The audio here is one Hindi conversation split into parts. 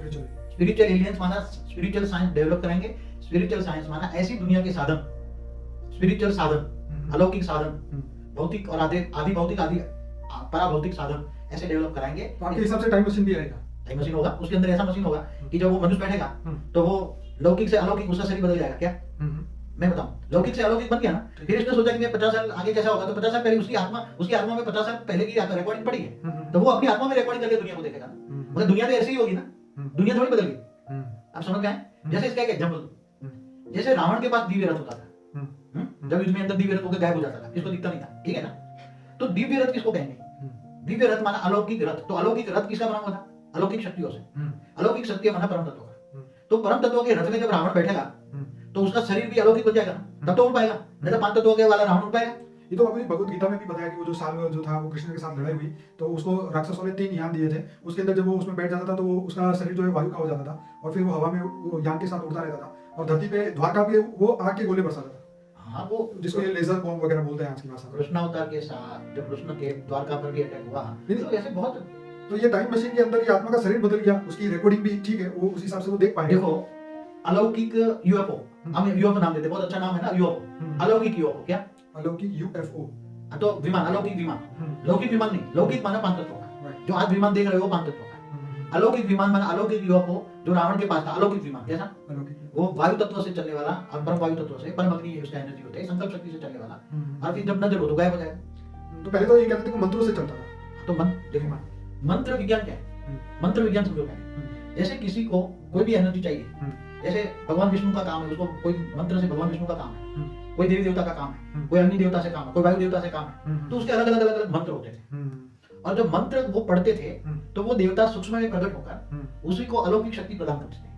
स्पिरिचुअल एलियंस माना स्पिरिचुअल साइंस डेवलप करेंगे। स्पिरिचुअल साइंस माना ऐसी दुनिया के साधन, स्पिरिचुअल साधन, अलौकिक साधन, भौतिक और आदि भौतिक आदि पराभौतिक साधन ऐसे डेवलप कराएंगे। तो आपके हिसाब से टाइम मशीन भी आएगा? टाइम मशीन होगा, उसके अंदर ऐसा मशीन होगा कि जब वो मनुष्य बैठेगा तो वो लौकिक से अलौकिक उसका शरीर बदल जाएगा। क्या मैं बताऊं, लौकिक से अलौकिक बन गया ना, फिर इसने सोचा कि मैं 50 साल आगे कैसा होगा, तो 50 साल पहले उसकी आत्मा में 50 साल पहले की रिकॉर्डिंग पड़ी है, तो वो अपनी आत्मा में रिकॉर्डिंग करके दुनिया को देखेगा ना। मतलब दुनिया तो ऐसी ही होगी ना, दुनिया थोड़ी बदल गई। आप समझ गए? जैसे इसका एक एग्जांपल, जैसे रावण के पास दिव्य रथ होता था, जब इसमें अंदर दिव्य रथ होकर गायब हो जाता था, इसको दिखता नहीं था, ठीक है ना। तो दिव्य रथ किसको कहेंगे? दिव्य रथ माना अलौकिक रथ। तो अलौकिक रथ किसका बना हुआ था? अलौकिक शक्तियों से। अलौकिक शक्ति माना परम तत्व का। तो परम तत्व के रथ में जब रावण बैठेगा तो उसका शरीर भी अलौकिक बन जाएगा ना, तब तो उड़ पाएगा, नहीं तो 5 तत्वों के वाला रावण उड़ पाएगा। ये तो अभी भगवत गीता में भी बताया कि वो जो साल जो था वो कृष्ण के साथ लड़ाई हुई, तो उसको राक्षसों ने 3 यान दिए थे, उसके अंदर जब वो उसमें बैठ जाता था तो वो उसका शरीर जो है वायु का हो जाता था और फिर वो हवा में वो यान के साथ उड़ता रहता था और धरती पे द्वारका पे वो आग के गोले बरसाता था। हाँ, वो जिसको ये लेजर बॉम्ब वगैरह बोलते हैं आज की भाषा में। कृष्णावतार के साथ जब कृष्ण के द्वारका पर भी अटैक हुआ, तो ऐसे बहुत। तो ये टाइम मशीन के अंदर ये आत्मा का शरीर बदल गया, उसकी रिकॉर्डिंग भी ठीक है, वो उस हिसाब से वो देख पाएंगे। देखो, अलौकिक यूएफओ, हम यूएफओ नाम देते, बहुत अच्छा नाम है ना यूएफओ। अलौकिक यूएफओ क्या? अलौकिक यूएफओ तो विमान, अलौकिक विमान, लौकिक विमान नहीं, लौकिक माना 5 तत्वों का, जो आज विमान देख रहे हो 5 तत्वों का। अलौकिक विमान माना अलौकिक यूएफओ, जो रावण के पास था। अलौकिक विमान कैसा? वो वायु तत्व से चलने वाला, और परम वायु तत्व से, परम अग्नि उसका एनर्जी होता है, संकल्प शक्ति से चलने वाला, और फिर जब नजर हो तो गायब हो जाएगा। तो पहले तो ये कहते थे कि मंत्रों से चलता था। तो देखो, मंत्र विज्ञान क्या है? मंत्र विज्ञान समझो क्या है? जैसे किसी को कोई भी एनर्जी चाहिए, जैसे भगवान विष्णु का काम है, उसको कोई मंत्र से, भगवान विष्णु का काम है, कोई देवी देवता का काम है, कोई अग्नि देवता से काम है, कोई वायु देवता से काम है, तो उसके अलग अलग अलग अलग मंत्र होते थे। और जब मंत्र वो पढ़ते थे तो वो देवता सूक्ष्म में प्रकट होकर उसी को अलौकिक शक्ति प्रदान करते थे।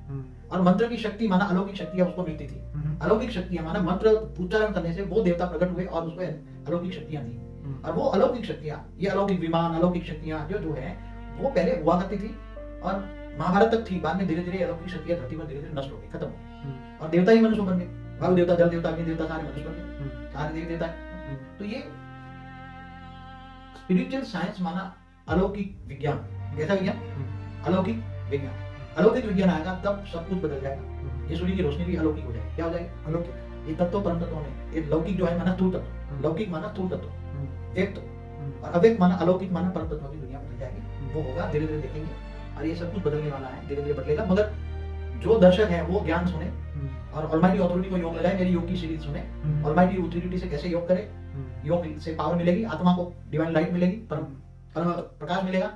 और मंत्र की शक्ति माना अलौकिक शक्तियां उसको मिलती थी। अलौकिक शक्तियां माना मंत्र उच्चारण करने से वो देवता प्रकट हुए और उसको अलौकिक शक्तियां दी। और वो अलौकिक शक्तियां, ये अलौकिक विमान, अलौकिक शक्तियां जो है वो पहले हुआ करती थी और महाभारत तक थी। बाद में धीरे धीरे अलौकिक शक्तियां धरती पर धीरे धीरे नष्ट हो गई, खत्म हो गई, और देवता ही मनुष्य बन गए। वायु देवता, जल देवता, अग्नि देवता, सारे मनुष्य बन गए, सारे देवी देवता। तो ये स्पिरिचुअल साइंस माना अलौकिक विज्ञान। कैसा विज्ञान? अलौकिक विज्ञान। अलौकिक विज्ञान आएगा तब सब कुछ बदल जाएगा। ये सूर्य की रोशनी भी अलौकिक हो जाएगी। क्या हो जाएगी? अलौकिक। ये तत्व परम तत्व में, ये लौकिक जो है माना स्थूल तत्व, लौकिक माना स्थूल तत्व, व्यक्त, और अव्यक्त माना अलौकिक माना परम तत्व की दुनिया बदल जाएगी। वो होगा, धीरे धीरे देखेंगे, और ये सब कुछ बदलने वाला है, धीरे धीरे बदलेगा। मगर जो दर्शक है वो ज्ञान सुने और ऑलमाइटी अथॉरिटी को योग लगाए। मेरी योग की सीरीज सुने, ऑलमाइटी अथॉरिटी से कैसे योग करे, योग से पावर मिलेगी, आत्मा को डिवाइन लाइट मिलेगी, परम प्रकाश मिलेगा,